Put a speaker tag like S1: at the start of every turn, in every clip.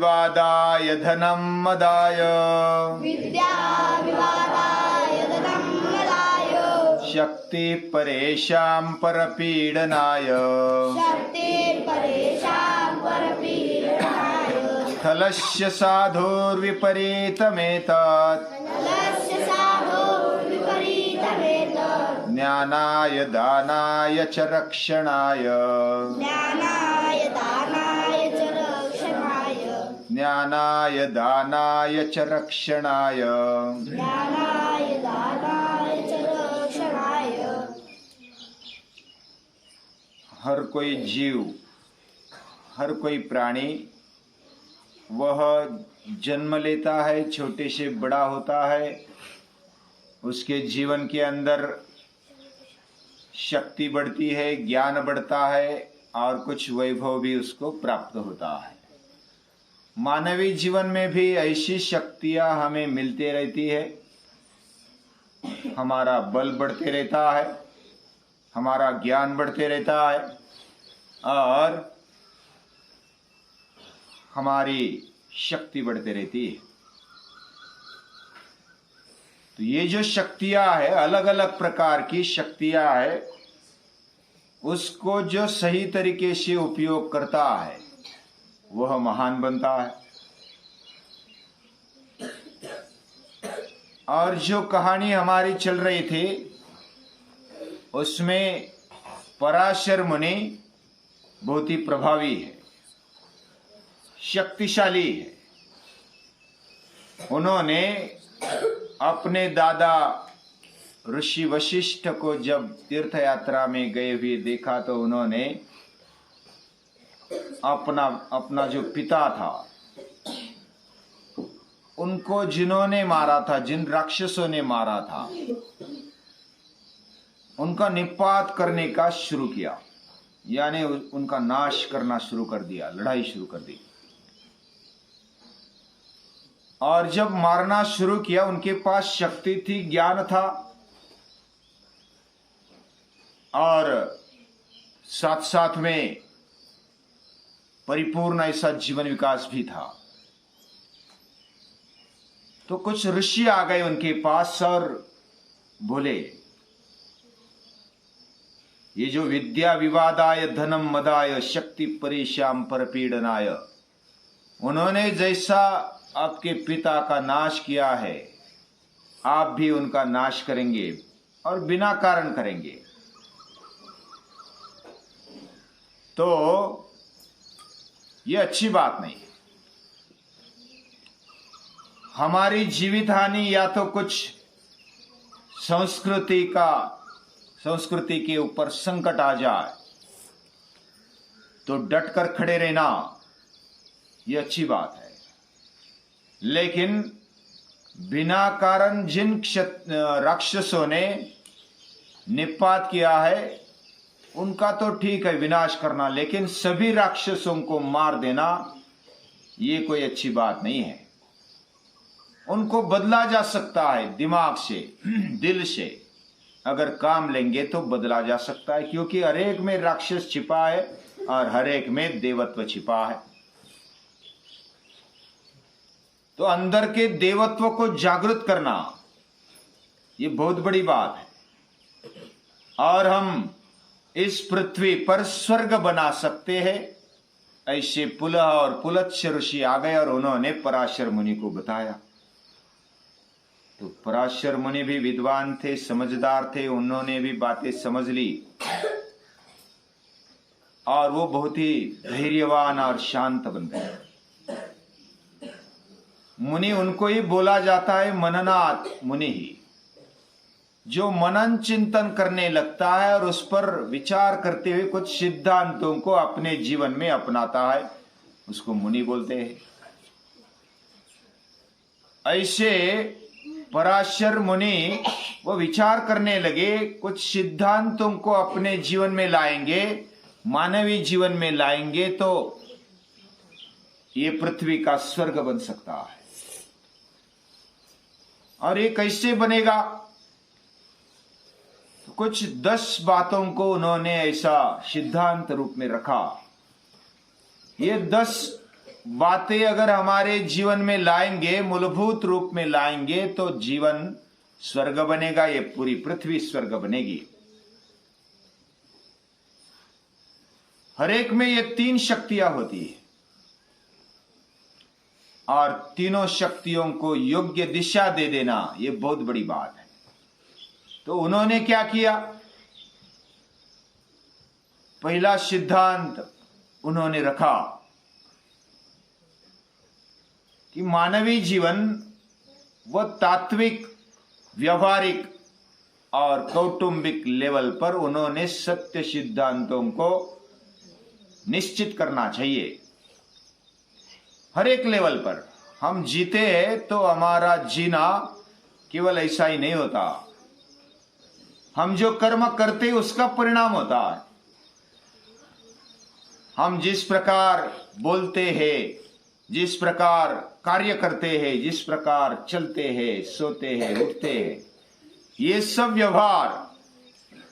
S1: विवादाय धनं मदाय शक्ति परेशां परपीडनाय स्थलस्य साधुर्विपरीतमेतत् ज्ञानाय दानाय च रक्षणाय ज्ञानाय दानाय च रक्षणाय हर कोई जीव, हर कोई प्राणी वह जन्म लेता है, छोटे से बड़ा होता है, उसके जीवन के अंदर शक्ति बढ़ती है, ज्ञान बढ़ता है और कुछ वैभव भी उसको प्राप्त होता है। मानवीय जीवन में भी ऐसी शक्तियां हमें मिलती रहती है। हमारा बल बढ़ते रहता है, हमारा ज्ञान बढ़ते रहता है और हमारी शक्ति बढ़ते रहती है। तो ये जो शक्तियां है, अलग अलग प्रकार की शक्तियां है, उसको जो सही तरीके से उपयोग करता है वह महान बनता है। और जो कहानी हमारी चल रही थी उसमें पराशर मुनि बहुत ही प्रभावी है, शक्तिशाली है। उन्होंने अपने दादा ऋषि वशिष्ठ को जब तीर्थ यात्रा में गए हुए देखा तो उन्होंने अपना जो पिता था उनको जिन्होंने मारा था, जिन राक्षसों ने मारा था, उनका निपात करने का शुरू किया, यानी उनका नाश करना शुरू कर दिया, लड़ाई शुरू कर दी। और जब मारना शुरू किया, उनके पास शक्ति थी, ज्ञान था और साथ साथ में परिपूर्ण ऐसा जीवन विकास भी था। तो कुछ ऋषि आ गए उनके पास और बोले, ये जो विद्या विवादाय धनम मदाय शक्ति परेशां परपीडनाय, उन्होंने जैसा आपके पिता का नाश किया है, आप भी उनका नाश करेंगे और बिना कारण करेंगे। तो ये अच्छी बात नहीं। हमारी जीवित हानि या तो कुछ संस्कृति के ऊपर संकट आ जाए तो डटकर खड़े रहना ये अच्छी बात है। लेकिन बिना कारण जिन राक्षसों ने निपात किया है उनका तो ठीक है विनाश करना, लेकिन सभी राक्षसों को मार देना ये कोई अच्छी बात नहीं है। उनको बदला जा सकता है दिमाग से, दिल से, अगर काम लेंगे तो बदला जा सकता है, क्योंकि हर एक में राक्षस छिपा है और हर एक में देवत्व छिपा है। तो अंदर के देवत्व को जागृत करना ये बहुत बड़ी बात है। और हम इस पृथ्वी पर स्वर्ग बना सकते हैं। ऐसे पुलह और पुलत्स्य ऋषि आ गए और उन्होंने पराशर मुनि को बताया। तो पराशर मुनि भी विद्वान थे, समझदार थे, उन्होंने भी बातें समझ ली और वो बहुत ही धैर्यवान और शांत बन गए। मुनि उनको ही बोला जाता है मननात् मुनि ही, जो मनन चिंतन करने लगता है और उस पर विचार करते हुए कुछ सिद्धांतों को अपने जीवन में अपनाता है, उसको मुनि बोलते हैं। ऐसे पराशर मुनि वो विचार करने लगे, कुछ सिद्धांतों को अपने जीवन में लाएंगे, मानवीय जीवन में लाएंगे तो ये पृथ्वी का स्वर्ग बन सकता है। और ये कैसे बनेगा? कुछ 10 बातों को उन्होंने ऐसा सिद्धांत रूप में रखा। ये 10 बातें अगर हमारे जीवन में लाएंगे, मूलभूत रूप में लाएंगे, तो जीवन स्वर्ग बनेगा, ये पूरी पृथ्वी स्वर्ग बनेगी। हर एक में ये 3 शक्तियां होती है और तीनों शक्तियों को योग्य दिशा दे देना, ये बहुत बड़ी बात है। तो उन्होंने क्या किया? पहला सिद्धांत उन्होंने रखा कि मानवीय जीवन वह तात्विक, व्यवहारिक और कौटुंबिक लेवल पर उन्होंने सत्य सिद्धांतों को निश्चित करना चाहिए। हर एक लेवल पर हम जीते हैं तो हमारा जीना केवल ऐसा ही नहीं होता, हम जो कर्म करते उसका परिणाम होता है। हम जिस प्रकार बोलते हैं, जिस प्रकार कार्य करते हैं, जिस प्रकार चलते हैं, सोते हैं, उठते हैं, ये सब व्यवहार,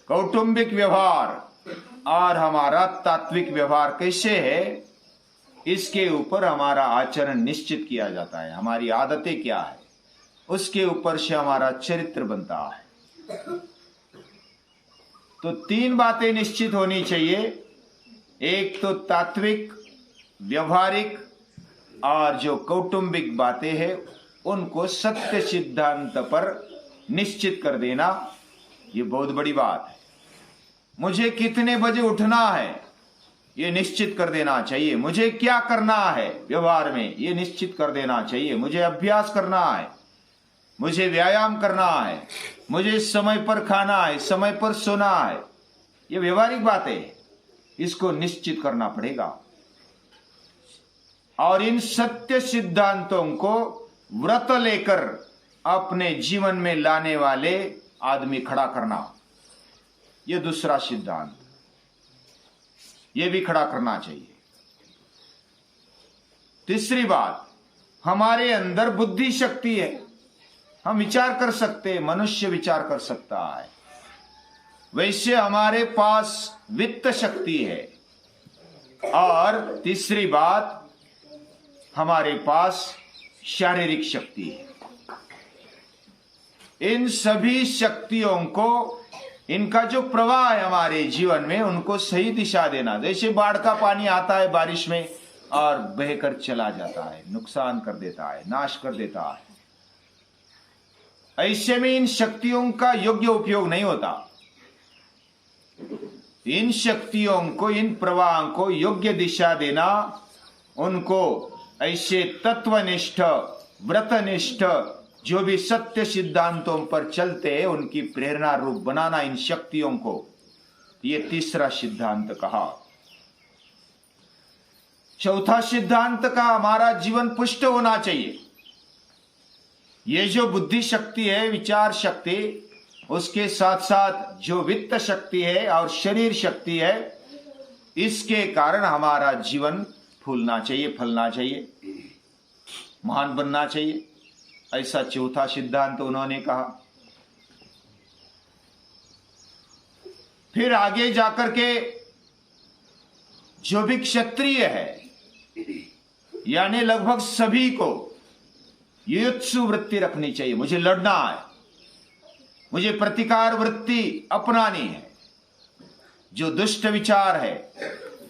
S1: कौटुंबिक व्यवहार और हमारा तात्विक व्यवहार कैसे है, इसके ऊपर हमारा आचरण निश्चित किया जाता है। हमारी आदतें क्या है, उसके ऊपर से हमारा चरित्र बनता है। तो 3 बातें निश्चित होनी चाहिए। एक तो तात्विक, व्यवहारिक और जो कौटुंबिक बातें हैं उनको सत्य सिद्धांत पर निश्चित कर देना, ये बहुत बड़ी बात है। मुझे कितने बजे उठना है, ये निश्चित कर देना चाहिए। मुझे क्या करना है व्यवहार में, ये निश्चित कर देना चाहिए। मुझे अभ्यास करना है, मुझे व्यायाम करना है, मुझे समय पर खाना है, समय पर सोना है, ये व्यवहारिक बातें हैं, इसको निश्चित करना पड़ेगा। और इन सत्य सिद्धांतों को व्रत लेकर अपने जीवन में लाने वाले आदमी खड़ा करना, यह दूसरा सिद्धांत, यह भी खड़ा करना चाहिए। तीसरी बात, हमारे अंदर बुद्धि शक्ति है, हम विचार कर सकते हैं, मनुष्य विचार कर सकता है। वैसे हमारे पास वित्त शक्ति है। और तीसरी बात, हमारे पास शारीरिक शक्ति है। इन सभी शक्तियों को, इनका जो प्रवाह है हमारे जीवन में, उनको सही दिशा देना। जैसे बाढ़ का पानी आता है बारिश में और बहकर चला जाता है, नुकसान कर देता है, नाश कर देता है, ऐसे में इन शक्तियों का योग्य उपयोग नहीं होता। इन शक्तियों को, इन प्रवाह को योग्य दिशा देना, उनको ऐसे तत्वनिष्ठ, व्रतनिष्ठ, जो भी सत्य सिद्धांतों पर चलते हैं, उनकी प्रेरणा रूप बनाना इन शक्तियों को, ये तीसरा सिद्धांत कहा। चौथा सिद्धांत का, हमारा जीवन पुष्ट होना चाहिए। ये जो बुद्धि शक्ति है, विचार शक्ति, उसके साथ साथ जो वित्त शक्ति है और शरीर शक्ति है, इसके कारण हमारा जीवन फूलना चाहिए, फलना चाहिए, महान बनना चाहिए, ऐसा चौथा सिद्धांत उन्होंने कहा। फिर आगे जाकर के जो भी क्षत्रिय है, यानी लगभग सभी को युयुत्सु वृत्ति रखनी चाहिए। मुझे लड़ना है, मुझे प्रतिकार वृत्ति अपनानी है। जो दुष्ट विचार है,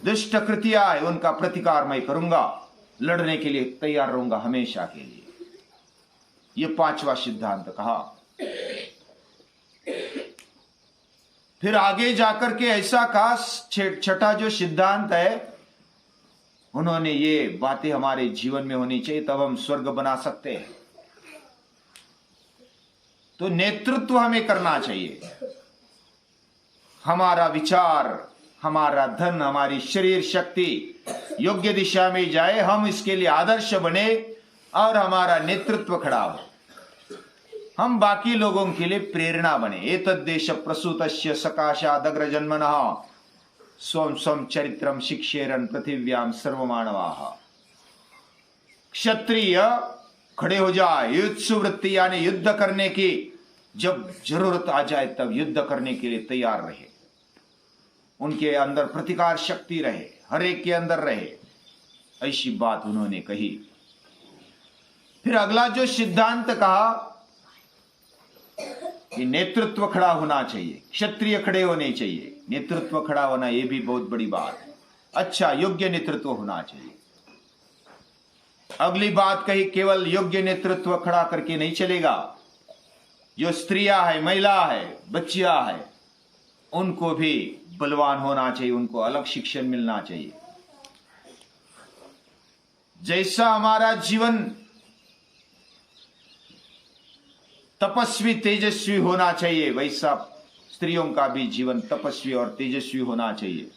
S1: दुष्ट कृतियां है, उनका प्रतिकार मैं करूंगा, लड़ने के लिए तैयार रहूंगा हमेशा के लिए। यह 5वां सिद्धांत कहा। फिर आगे जाकर के ऐसा कहा, छठा जो सिद्धांत है, उन्होंने ये बातें हमारे जीवन में होनी चाहिए, तब हम स्वर्ग बना सकते हैं। तो नेतृत्व हमें करना चाहिए। हमारा विचार, हमारा धन, हमारी शरीर शक्ति योग्य दिशा में जाए, हम इसके लिए आदर्श बने और हमारा नेतृत्व खड़ा हो, हम बाकी लोगों के लिए प्रेरणा बने। एतद्देश प्रसूतस्य सकाशादग्र जन्मनः स्वं स्वं चरित्रम शिक्षेरन पृथिव्याम सर्वमानवाः। क्षत्रिय खड़े हो जाए, युद्धसु वृत्ति यानी युद्ध करने की, जब जरूरत आ जाए तब युद्ध करने के लिए तैयार रहे, उनके अंदर प्रतिकार शक्ति रहे, हर एक के अंदर रहे, ऐसी बात उन्होंने कही। फिर अगला जो सिद्धांत कहा कि नेतृत्व खड़ा होना चाहिए, क्षत्रिय खड़े होने चाहिए। नेतृत्व खड़ा होना यह भी बहुत बड़ी बात है, अच्छा योग्य नेतृत्व होना चाहिए। अगली बात कही, केवल योग्य नेतृत्व खड़ा करके नहीं चलेगा, जो स्त्रियां है, महिला है, बच्चियां है, उनको भी बलवान होना चाहिए, उनको अलग शिक्षण मिलना चाहिए। जैसा हमारा जीवन तपस्वी तेजस्वी होना चाहिए, वैसा स्त्रियों का भी जीवन तपस्वी और तेजस्वी होना चाहिए।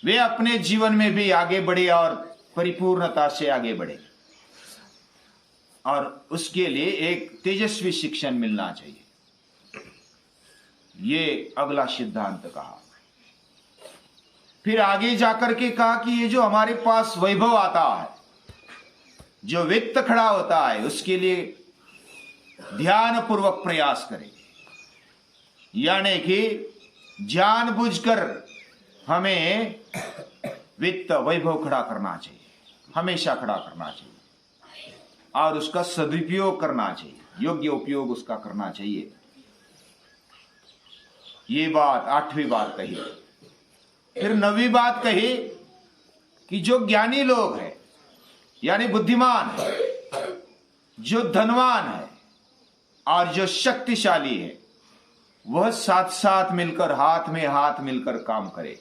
S1: वे अपने जीवन में भी आगे बढ़े और परिपूर्णता से आगे बढ़े, और उसके लिए एक तेजस्वी शिक्षण मिलना चाहिए। ये अगला सिद्धांत कहा। फिर आगे जाकर के कहा कि ये जो हमारे पास वैभव आता है, जो वित्त खड़ा होता है, उसके लिए ध्यान पूर्वक प्रयास करें, यानी कि जानबूझकर हमें वित्त वैभव खड़ा करना चाहिए, हमेशा खड़ा करना चाहिए, और उसका सदुपयोग करना चाहिए, योग्य उपयोग उसका करना चाहिए। ये बात 8वीं बात कही। फिर 9वीं बात कही कि जो ज्ञानी लोग हैं, यानी बुद्धिमान है, जो धनवान है और जो शक्तिशाली है, वह साथ साथ मिलकर, हाथ में हाथ मिलकर काम करे।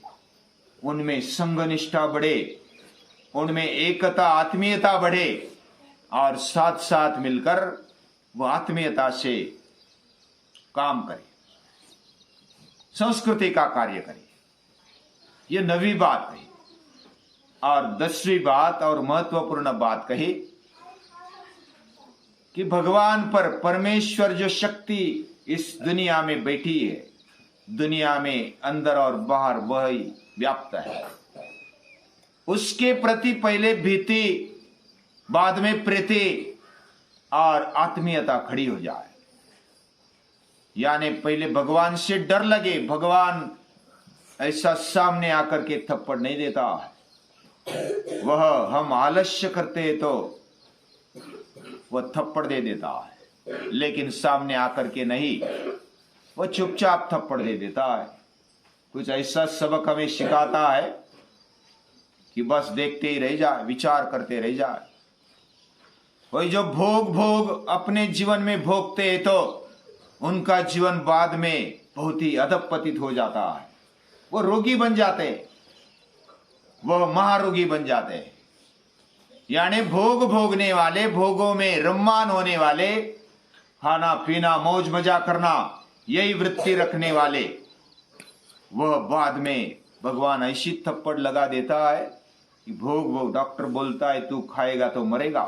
S1: उनमें संघनिष्ठा बढ़े, उनमें एकता आत्मीयता बढ़े, और साथ साथ मिलकर वह आत्मीयता से काम करे, संस्कृति का कार्य करे। यह 9वीं बात कही। और 10वीं बात और महत्वपूर्ण बात कही कि भगवान पर, परमेश्वर जो शक्ति इस दुनिया में बैठी है, दुनिया में अंदर और बाहर वही व्याप्त है, उसके प्रति पहले भीति, बाद में प्रीति और आत्मीयता खड़ी हो जाए। यानी पहले भगवान से डर लगे, भगवान ऐसा सामने आकर के थप्पड़ नहीं देता है, वह हम आलस्य करते तो वह थप्पड़ दे देता है, लेकिन सामने आकर के नहीं, वह चुपचाप थप्पड़ दे देता है। कुछ ऐसा सबक हमें सिखाता है कि बस देखते ही रह जाए, विचार करते रह जाए। वही जो भोग अपने जीवन में भोगते हैं, तो उनका जीवन बाद में बहुत ही अधपतित हो जाता है, वो रोगी बन जाते, वह महारोगी बन जाते। यानी भोग भोगने वाले, भोगों में रम्मान होने वाले, खाना पीना मौज मजा करना, यही वृत्ति रखने वाले, वह बाद में भगवान ऐसी थप्पड़ लगा देता है कि भोग डॉक्टर बोलता है तू खाएगा तो मरेगा,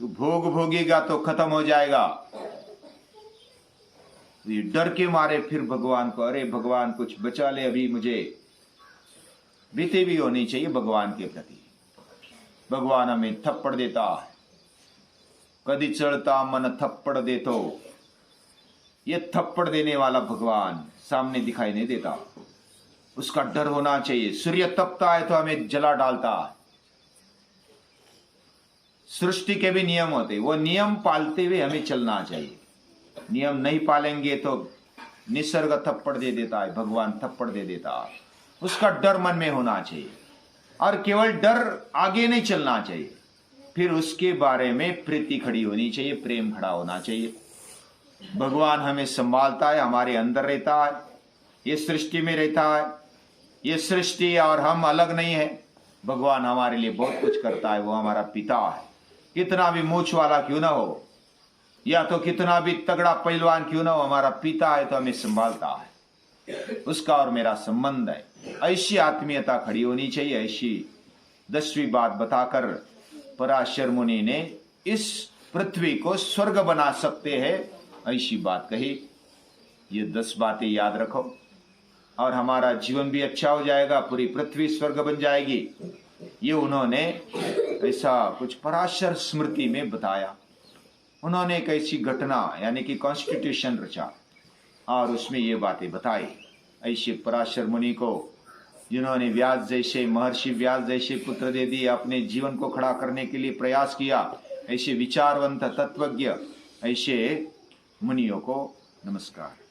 S1: तू भोग भोगेगा तो खत्म हो जाएगा। ये डर के मारे फिर भगवान को, अरे भगवान कुछ बचा ले, अभी मुझे बीते भी होनी चाहिए भगवान के प्रति। भगवान हमें थप्पड़ देता है, कदी चढ़ता मन थप्पड़ दे, तो ये थप्पड़ देने वाला भगवान सामने दिखाई नहीं देता, उसका डर होना चाहिए। सूर्य तपता है तो हमें जला डालता है। सृष्टि के भी नियम होते, वो नियम पालते हुए हमें चलना चाहिए। नियम नहीं पालेंगे तो निसर्ग थप्पड़ दे देता है, भगवान थप्पड़ दे देता है। उसका डर मन में होना चाहिए, और केवल डर आगे नहीं चलना चाहिए, फिर उसके बारे में प्रीति खड़ी होनी चाहिए, प्रेम खड़ा होना चाहिए। भगवान हमें संभालता है, हमारे अंदर रहता है, ये सृष्टि में रहता है। ये सृष्टि और हम अलग नहीं है, भगवान हमारे लिए बहुत कुछ करता है। वो हमारा पिता है, कितना भी मूछ वाला क्यों ना हो, या तो कितना भी तगड़ा पहलवान क्यों ना हो, हमारा पिता है तो हमें संभालता है। उसका और मेरा संबंध है। ऐसी आत्मीयता खड़ी होनी चाहिए। ऐसी 10वीं बात बताकर पराशर मुनि ने इस पृथ्वी को स्वर्ग बना सकते हैं, ऐसी बात कही। ये 10 बातें याद रखो और हमारा जीवन भी अच्छा हो जाएगा, पूरी पृथ्वी स्वर्ग बन जाएगी। ये उन्होंने ऐसा कुछ पराशर स्मृति में बताया। उन्होंने एक ऐसी घटना यानी कि कॉन्स्टिट्यूशन रचा और उसमें ये बातें बताई। ऐसे पराशर मुनि को जिन्होंने व्यास जैसे, महर्षि व्यास जैसे पुत्र दे दिए, अपने जीवन को खड़ा करने के लिए प्रयास किया, ऐसे विचारवंत तत्वज्ञ, ऐसे मुनियों को नमस्कार।